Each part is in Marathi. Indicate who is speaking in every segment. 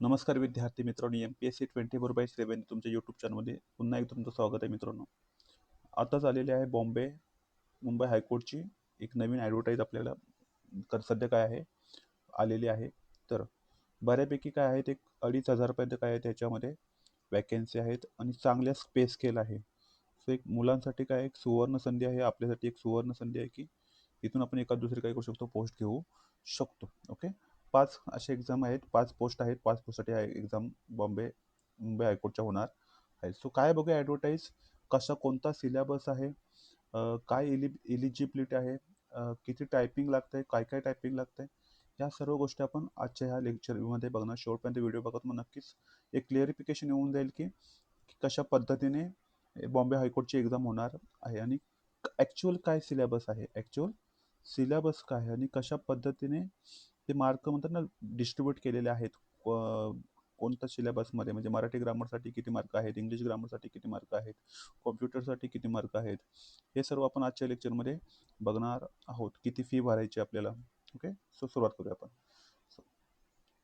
Speaker 1: नमस्कार विद्यार्थी मित्रांनो, MPSC 24/7 तुमच्या यूट्यूब चॅनलमध्ये पुन्हा एकदा तुमचं स्वागत आहे मित्रांनो. आताच आलेली आहे मुंबई हायकोर्टची एक नवीन ॲडव्हर्टाईज आपल्याला सध्या काय आहे आलेली आहे. तर बऱ्यापैकी काय आहेत, एक 2,500 पर्यंत काय आहे त्याच्यामध्ये वॅकेन्सी आहेत आणि चांगल्या पे स्केल आहे. सो एक मुलांसाठी काय एक सुवर्ण संधी आहे, आपल्यासाठी एक सुवर्ण संधी आहे की इथून आपण एखाद दुसरी काय करू शकतो, पोस्ट घेऊ शकतो. ओके. 5 असे एक्झाम आहेत, 5 पोस्ट आहेत. 5 पोस्टसाठी हा एक्झाम मुंबई हायकोर्टच्या होणार आहे. सो काय बघूया ॲडव्हर्टाईज, कोणता सिलेबस आहे, काय एलिजिबिलिटी आहे, किती टायपिंग लागतंय, काय टायपिंग लागतंय, या सर्व गोष्टी आपण आजच्या ह्या लेक्चरमध्ये बघणार. शेवटपर्यंत व्हिडिओ बघत मग नक्कीच एक क्लिअरिफिकेशन येऊन जाईल की कशा पद्धतीने बॉम्बे हायकोर्टची एक्झाम होणार आहे आणि ॲक्च्युअल काय सिलेबस आहे, ॲक्च्युअल सिलेबस काय आहे आणि कशा पद्धतीने ते मार्क म्हणतात ना डिस्ट्रीब्यूट केलेले आहेत. कोणत्या सिलेबसमध्ये, म्हणजे मराठी ग्रामरसाठी किती मार्क आहेत, इंग्लिश ग्रामरसाठी किती मार्क आहेत, कॉम्प्युटरसाठी किती मार्क आहेत, हे सर्व आपण आजच्या लेक्चरमध्ये बघणार आहोत. किती फी भरायची आपल्याला. ओके. सो सुरुवात करूया आपण.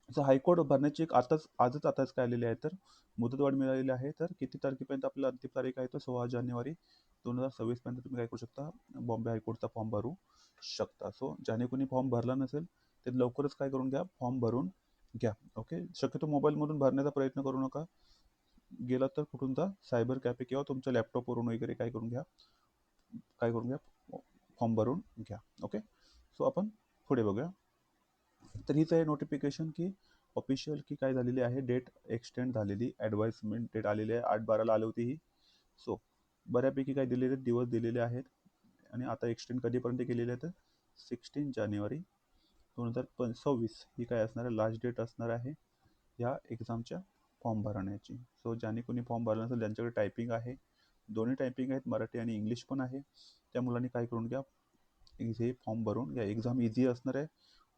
Speaker 1: सो हायकोर्ट भरण्याची एक आजच काय आलेली आहे, तर मुदतवाढ मिळालेली आहे. तर किती तारखेपर्यंत आपल्याला अंतिम तारीख आहे, तर 16 जानेवारी 2026 पर्यंत तुम्ही काय करू शकता, बॉम्बे हायकोर्टचा फॉर्म भरू शकता. सो ज्याने कोणी फॉर्म भरला नसेल ते लवकरच काय करून घ्या, फॉर्म भरून घ्या. ओके. शक्यतो मोबाईलमधून भरण्याचा प्रयत्न करू नका. गेला तर कुठून जा, सायबर कॅफे किंवा तुमच्या लॅपटॉपवरून वगैरे काय करून घ्या, फॉर्म भरून घ्या. ओके. सो आपण पुढे बघूया. तर हीच आहे नोटिफिकेशन की ऑफिशियल की काय झालेली आहे, डेट एक्सटेंड झालेली, ॲडव्हाइसमेंट डेट आलेली आहे. 8/12 आली होती ही. सो बऱ्यापैकी काय दिलेले दिवस दिलेले आहेत आणि आता एक्सटेंड कधीपर्यंत केलेले आहे, तर 16 जानेवारी 2026 ही काय असणार आहे, लास्ट डेट असणार आहे ह्या एक्झामच्या फॉर्म भरण्याची. सो ज्याने कोणी फॉर्म भरला नसेल, ज्यांच्याकडे टायपिंग आहे, दोन्ही टायपिंग आहेत, मराठी आणि इंग्लिश पण आहे, त्या मुलांनी काय करून घ्या, हे फॉर्म भरून घ्या. एक्झाम इझी असणार आहे.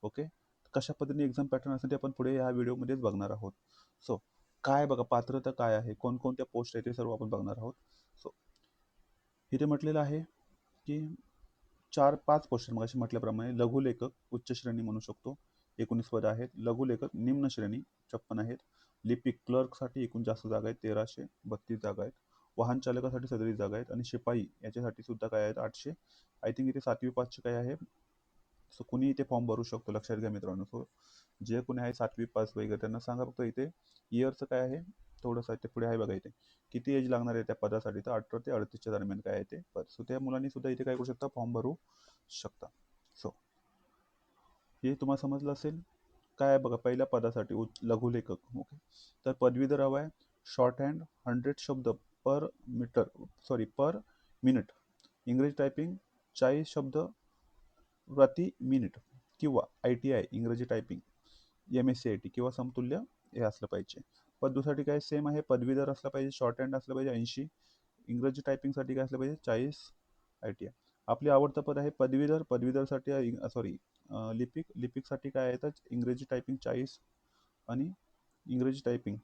Speaker 1: ओके. कशा पद्धतीने एक्झाम पॅटर्न असेल ते आपण पुढे ह्या व्हिडिओमध्येच बघणार आहोत. सो काय बघा, पात्रता काय आहे, कोणकोणत्या पोस्ट आहे ते सर्व आपण बघणार आहोत. सो इथे म्हटलेलं आहे की 4-5 पोस्ट मगाशी म्हटल्याप्रमाणे लघुलेखक उच्च श्रेणी म्हणू शकतो, 19 पदं आहेत. लघुलेखक निम्न श्रेणी 56 आहेत. लिपिक क्लर्कसाठी एकूण जास्त जागा आहेत, 1332 जागा आहेत. वाहन चालकासाठी 37 जागा आहेत आणि शिपाई याच्यासाठी सुद्धा काय आहेत, 800. आय थिंक इथे 7वी पासचे काय आहे. सो कुणी इथे फॉर्म भरू शकतो, लक्षात घ्या मित्रांनो. सो जे कोणी आहे 7वी पास वगैरे त्यांना सांगा, फक्त इथे इयरचं काय आहे, थोडंसं आहे ते पुढे आहे बघा इथे किती एज लागणार आहे त्या पदासाठी, तर 18 ते 38च्या दरम्यान काय आहे ते पद. सो त्या मुलांनी सुद्धा इथे काय करू शकता, फॉर्म भरू शकता. सो हे तुम्हाला समजलं असेल. काय आहे बघा, पहिल्या पदासाठी लघुलेखक. ओके. तर पदवीधर हवा आहे. शॉर्ट हँड 100 शब्द पर मीटर, सॉरी पर मिनिट. इंग्रजी टायपिंग 40 शब्द प्रति मिनिट किंवा ITI इंग्रजी टायपिंग, MSc IT किंवा समतुल्य हे असलं पाहिजे. पदवीसाठी काय सेम आहे, पदवीधर असला पाहिजे, शॉर्ट हँड असलं पाहिजे 80, इंग्रजी टायपिंगसाठी काय असलं पाहिजे 40 ITI. आपली आवडतं पद आहे पदवीधर. पदवीधरसाठी सॉरी लिपिकसाठी काय आहे, तर इंग्रजी टायपिंग 40 आणि इंग्रजी टायपिंग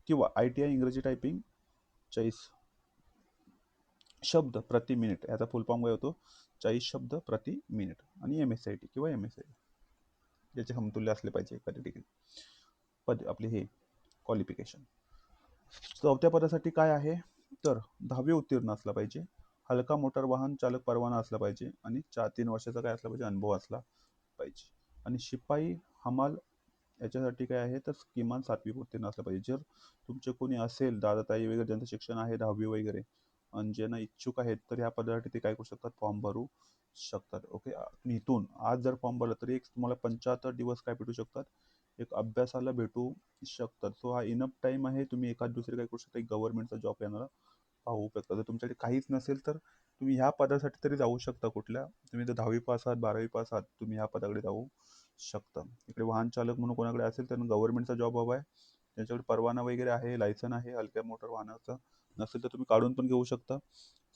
Speaker 1: किंवा ITI इंग्रजी टायपिंग 40 शब्द प्रति मिनिट. याचा फुल फॉर्म काय होतो, 40 शब्द प्रति मिनिट. आणि MSc IT किंवा MSc याचे समतुल्य असले पाहिजे एखादी डिग्री. आपली हे क्वालिफिकेशन. चौथ्या पदासाठी काय आहे, तर 10वी उत्तीर्ण असला पाहिजे, हलका मोटार वाहन चालक परवाना असला पाहिजे आणि 3 वर्षाचा काय असला पाहिजे, अनुभव असला पाहिजे. आणि शिपाई हमाल याच्यासाठी काय आहे, तर किमान 7वी उत्तीर्ण असलं पाहिजे. जर तुमचे कोणी असेल दादाताई वगैरे ज्यांचं शिक्षण आहे 10वी वगैरे आणि ज्यांना इच्छुक आहेत, तर ह्या पदासाठी ते काय करू शकतात, फॉर्म भरू शकतात. ओके. इथून आज जर फॉर्म भरला तरी एक तुम्हाला 75 दिवस काय भेटू शकतात, एक अभ्यासाला भेटू शकतात. सो हा इनफ टाईम आहे. तुम्ही एखाद दुसरे काय करू शकता, एक गव्हर्नमेंटचा जॉब येणारा पाहू शकता. जर तुमच्याकडे काहीच नसेल तर तुम्ही ह्या पदासाठी तरी जाऊ शकता. कुठल्या, तुम्ही जर 10वी पास आहात, 12वी पास आहात, तुम्ही ह्या पदाकडे जाऊ शकता. इकडे वाहन चालक म्हणून कोणाकडे असेल तर गव्हर्नमेंटचा जॉब हवा आहे, त्याच्याकडे परवाना वगैरे आहे, लायसन आहे हलक्या मोटर वाहनाचं, नसेल तर तुम्ही काढून पण घेऊ शकता.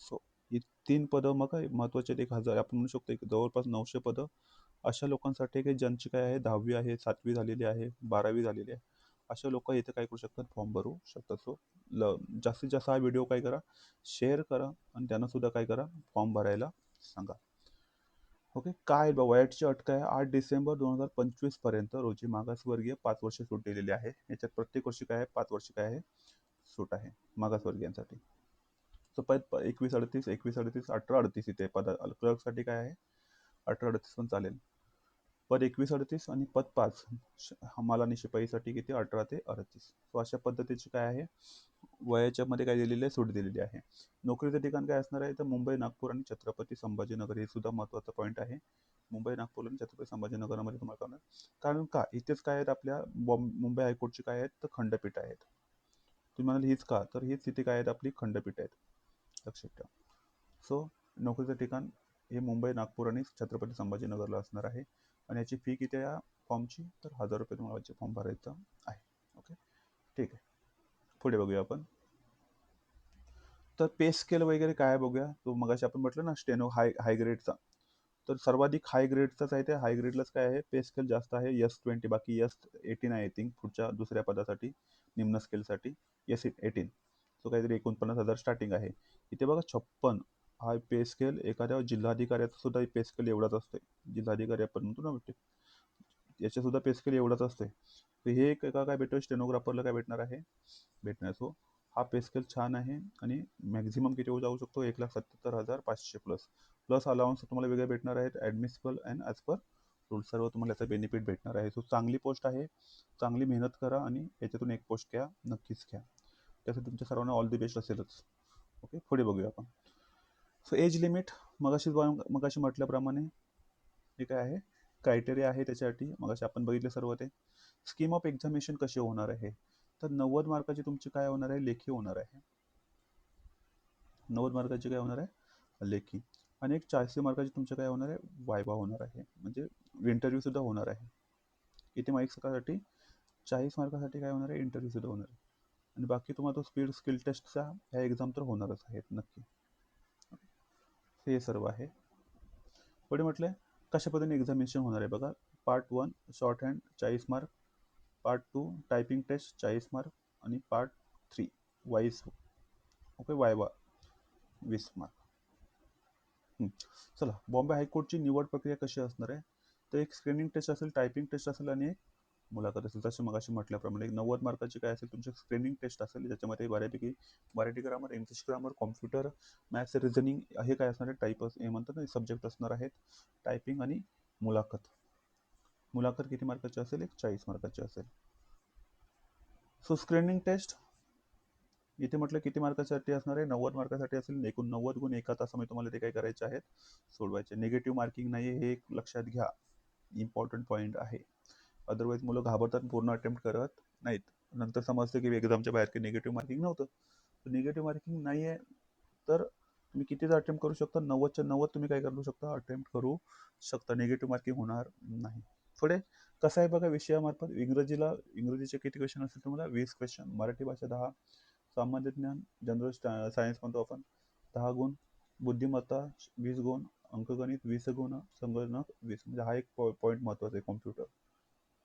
Speaker 1: सो ही 3 पदं मग महत्त्वाचे आहेत. 1000 आपण म्हणू शकतो, एक जवळपास 900 पदं अशा लोकांसाठी की ज्यांची काय आहे 10वी आहे, 7वी झालेली आहे, 12वी झालेली आहे, अशा लोक इथे काय करू शकतात, फॉर्म भरू शकतात. सो जास्तीत जास्त हा व्हिडिओ काय करा, शेअर करा आणि त्यांना सुद्धा काय करा, फॉर्म भरायला सांगा. ओके. काय वयाची अट काय आहे? 8 डिसेंबर 2025 पर्यंत रोजी मागासवर्गीय 5 वर्ष सूट दिलेली आहे. याच्यात प्रत्येक वर्षी काय आहे, 5 वर्ष काय आहे, सूट आहे मागासवर्गीयांसाठी. सो पद 2138, 2138, 1838 इथे पद क्लर्कसाठी काय आहे, 1838 पण चालेल. पद 2138 आणि पद 5 हमाल आणि शिपाईसाठी किती, 18 ते 38. सो अशा पद्धतीची काय आहे, वयाच्या मध्ये काय दिलेली आहे, सूट दिलेली आहे. नोकरीचं ठिकाण काय असणार आहे, तर मुंबई, नागपूर आणि छत्रपती संभाजीनगर हे सुद्धा महत्त्वाचं पॉईंट आहे. मुंबई, नागपूर आणि छत्रपती संभाजीनगरमध्ये तुम्हाला करणार. कारण का इथेच काय आहेत, आपल्या मुंबई हायकोर्टची काय आहेत, तर खंडपीठ आहेत. तुम्ही म्हणाल हीच का, तर हीच तिथे काय आहेत, आपली खंडपीठ आहेत, लक्षात ठेवा. सो नोकरीचं ठिकाण हे मुंबई, नागपूर आणि छत्रपती संभाजीनगरला असणार आहे. आणि याची फी किती आहे या फॉर्मची, तर 1000 रुपये तुम्हाला फॉर्म भरायचा आहे. ओके, ठीक आहे. पुढे बघूया आपण. तर पे स्केल वगैरे काय बघूया. तो मगाशी आपण म्हटलं ना स्टेनो हाय ग्रेडचा, तर सर्वाधिक हाय ग्रेडचाच आहे. ते हाय ग्रेडलाच काय आहे, पे स्केल जास्त आहे, S20. बाकी S18 आहे आय थिंक पुढच्या दुसऱ्या पदासाठी, निम्न स्केलसाठी S18. तो काहीतरी 49,000 स्टार्टिंग आहे. इथे बघा 56 हा पे स्केल. एखाद्या जिल्हाधिकाऱ्याचा सुद्धा पे स्केल एवढाच असते. जिल्हाधिकारी आपण म्हणतो ना, याच्या सुद्धा पे स्केल एवढाच असते. तर हे एक काय भेटतं, स्टेनोग्राफरला काय भेटणार आहे, भेटणार. सो हा पे स्केल छान आहे. आणि मॅक्झिमम किती जाऊ शकतो, 1,77,500 प्लस. प्लस अलाउन्स तुम्हाला वेगळे भेटणार आहेत, ॲडमिसिबल अँड ॲज पर रूल. सर्व तुम्हाला याचा बेनिफिट भेटणार आहे. सो चांगली पोस्ट आहे, चांगली मेहनत करा आणि याच्यातून एक पोस्ट घ्या, नक्कीच घ्या. त्यासाठी तुमच्या सर्वांना ऑल दी बेस्ट असेलच. ओके, पुढे बघूया आपण. सो एज लिमिट मगाशी म्हटल्याप्रमाणे हे काय आहे, क्रायटेरिया आहे त्याच्यासाठी. मगाशी आपण बघितले सर्व ते. स्कीम ऑफ एक्झामिनेशन कशी होणार आहे, तर 90 मार्काची तुमची काय होणार आहे, लेखी होणार आहे. 90 मार्काची काय होणार आहे, लेखी. आणि एक 40 मार्काची तुमच्या काय होणार आहे, वायवा होणार आहे, म्हणजे इंटरव्ह्यू सुद्धा होणार आहे. किती मार्क्ससाठी, 40 मार्कासाठी काय होणार आहे, इंटरव्ह्यू सुद्धा होणार आहे. आणि बाकी तुम्हाला तो स्किल टेस्टचा ह्या एक्झाम तर होणारच आहेत नक्की. हे सर्व आहे. पुढे म्हटलं कशा पद्धतीने एक्झामिनेशन होणार आहे बघा. Part 1 short hand 40 mark, part 2 typing test 40 mark, आणि पार्ट 3 वाईस, ओके, वायवा 20 मार्क. चला, बॉम्बे हायकोर्टची निवड प्रक्रिया कशी असणार आहे, तर एक स्क्रीनिंग टेस्ट असेल, टायपिंग टेस्ट असेल आणि एक मुलाखत असेल. तसे मगाशी म्हटल्याप्रमाणे एक 90 मार्काची काय असेल, तुमची स्क्रीनिंग टेस्ट असेल, ज्याच्यामध्ये बऱ्यापैकी Marathi grammar, English grammar, computer, maths, reasoning हे काय असणार आहे, टाईप हे म्हणतात ना, सब्जेक्ट असणार आहेत. टायपिंग आणि मुलाखत. मुलाखत किती मार्काची असेल, एक 40 मार्काची असेल. सो स्क्रीनिंग टेस्ट इथे म्हटलं किती मार्कासाठी असणार आहे, 90 मार्कासाठी असेल. एकूण 90 गुण एका तासामध्ये तुम्हाला ते काय करायचे आहेत, सोडवायचे. निगेटिव्ह मार्किंग नाही, हे एक लक्षात घ्या, इम्पॉर्टंट पॉईंट आहे. अदरवाईज मुलं घाबरतात, पूर्ण अटेम्प्ट करत नाहीत. नंतर समजतं की एक्झामच्या बाहेर काही निगेटिव्ह मार्किंग नव्हतं. तर निगेटिव्ह मार्किंग नाही आहे, तर तुम्ही कितीचा अटेम्प्ट करू शकता, 90च्या 90 तुम्ही काय करू शकता, अटेम्प्ट करू शकता. निगेटिव्ह मार्किंग होणार नाही. पुढे कसं आहे बघा, विषयामार्फत इंग्रजीचे किती क्वेश्चन असतील तुम्हाला, 20 क्वेश्चन. मराठी भाषा 10, सामान्य ज्ञान जनरल सायन्स म्हणतो आपण 10 गुण, बुद्धिमत्ता 20 गुण, अंकगणित 20 गुण, संगणक 20. म्हणजे हा एक पॉईंट महत्त्वाचा आहे, कॉम्प्युटर.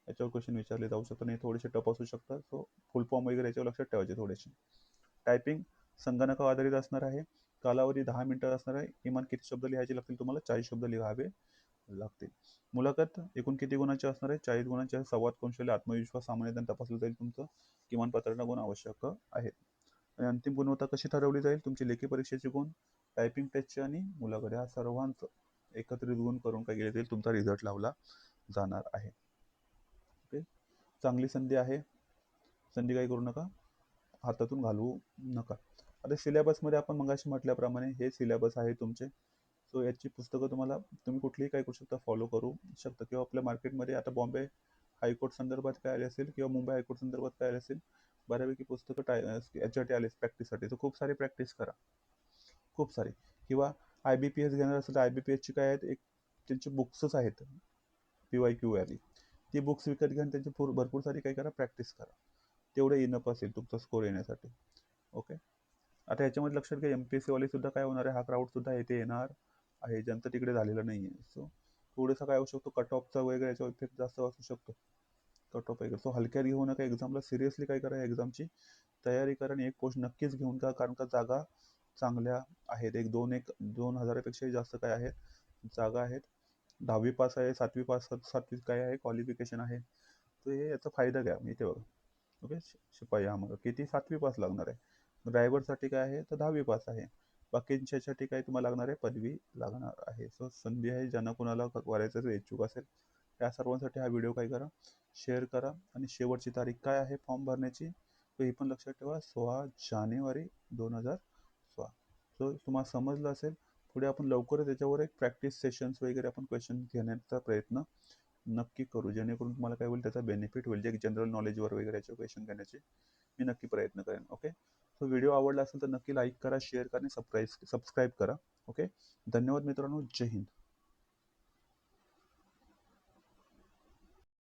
Speaker 1: याच्यावर क्वेश्चन विचारले जाऊ शकतात, नाही थोडेसे टफ असू शकतात. सो फुल फॉर्म वगैरे याच्यावर लक्षात ठेवायचे थोडेसे. टायपिंग संगणकावर आधारित असणार आहे. कालावधी 10 मिनिटं असणार आहे. किमान किती शब्द लिहायचे लागतील तुम्हाला, 40 शब्द लिहावे लागतील. मुलाखत एकूण किती गुणांची असणार आहे, 40 गुणांची. संवाद कौशल्य, आत्मविश्वास, सामान्य ज्ञान तपासलं जाईल तुमचं. किमान 15 गुण आवश्यक आहेत. आणि अंतिम गुणवत्ता कशी ठरवली जाईल, तुमची लेखी परीक्षेचे गुण, टायपिंग टेस्टचे आणि मुलाखत, या सर्वांचं एकत्रित गुण करून काय केले जाईल, तुमचा रिझल्ट लावला जाणार आहे. ओके, चांगली संधी आहे, संधी काही करू नका, हातातून घालवू नका. आता सिलेबसमध्ये आपण मगाशी म्हटल्याप्रमाणे हे सिलेबस आहे तुमचे. सो याची पुस्तकं तुम्ही कुठलीही काय करू शकता, फॉलो करू शकता. किंवा आपल्या मार्केटमध्ये आता बॉम्बे हायकोर्ट संदर्भात काय आले असेल, किंवा मुंबई हायकोर्ट संदर्भात काय आले असेल, बऱ्यापैकी पुस्तकं याच्यासाठी आले प्रॅक्टिससाठी. तर खूप सारी प्रॅक्टिस करा, खूप सारी. किंवा IBPS घेणार असेल तर IBPSची काय आहेत, एक त्यांची बुक्सच आहेत, PYQ वाली. ती बुक्स विकत घ्या आणि त्यांची भरपूर सारी काय करा, प्रॅक्टिस करा. तेवढं इनफ असेल तुमचा स्कोर येण्यासाठी. ओके, आता याच्यामध्ये लक्षात घ्या, MPSC वाले सुद्धा काय होणार आहे, हा क्राऊड सुद्धा येथे येणार आहे, ज्यांचं तिकडे झालेलं नाही आहे. सो थोडंसं काय होऊ शकतो, कट ऑफचा वगैरे याचा इफेक्ट जास्त असू शकतो, कट ऑफ वगैरे. सो हलक्यात घेऊ नका एक्झामला, सिरियसली काय करा, एक्झामची तयारी करा आणि एक पोस्ट नक्कीच घेऊन जा. कारण का जागा चांगल्या आहेत, एक 2 हजारापेक्षाही जास्त काय आहेत, जागा आहेत. 10वी पास आहे, 7वी पास, 7वी काय आहे क्वालिफिकेशन आहे, तर हे याचा फायदा घ्या. मी इथे बघा, ओके. शिपाई आम्हाला किती 7वी पास लागणार आहे. ड्रायव्हरसाठी काय आहे तर 10वी पास आहे. बाकींच्यासाठी काय तुम्हाला लागणार आहे, पदवी लागणार आहे. सो संधी आहे, ज्यांना कोणाला करायचं असेल, इच्छुक असेल, त्या सर्वांसाठी हा व्हिडिओ काय करा, शेअर करा. आणि शेवटची तारीख काय आहे फॉर्म भरण्याची, तर ही पण लक्षात ठेवा, 16 जानेवारी 2016. सो तुम्हाला समजलं असेल. पुढे आपण लवकरच याच्यावर एक प्रॅक्टिस सेशन्स वगैरे आपण क्वेश्चन घेण्याचा प्रयत्न नक्की करू, जेणेकरून तुम्हाला काय होईल, त्याचा बेनिफिट होईल. जे जनरल नॉलेजवर वगैरे याचे क्वेश्चन घेण्याचे मी नक्की प्रयत्न करेन. ओके. सो व्हिडिओ आवडला असेल तर नक्की लाईक करा, शेअर करा आणि सबस्क्राईब करा. ओके. धन्यवाद मित्रांनो. जय हिंद.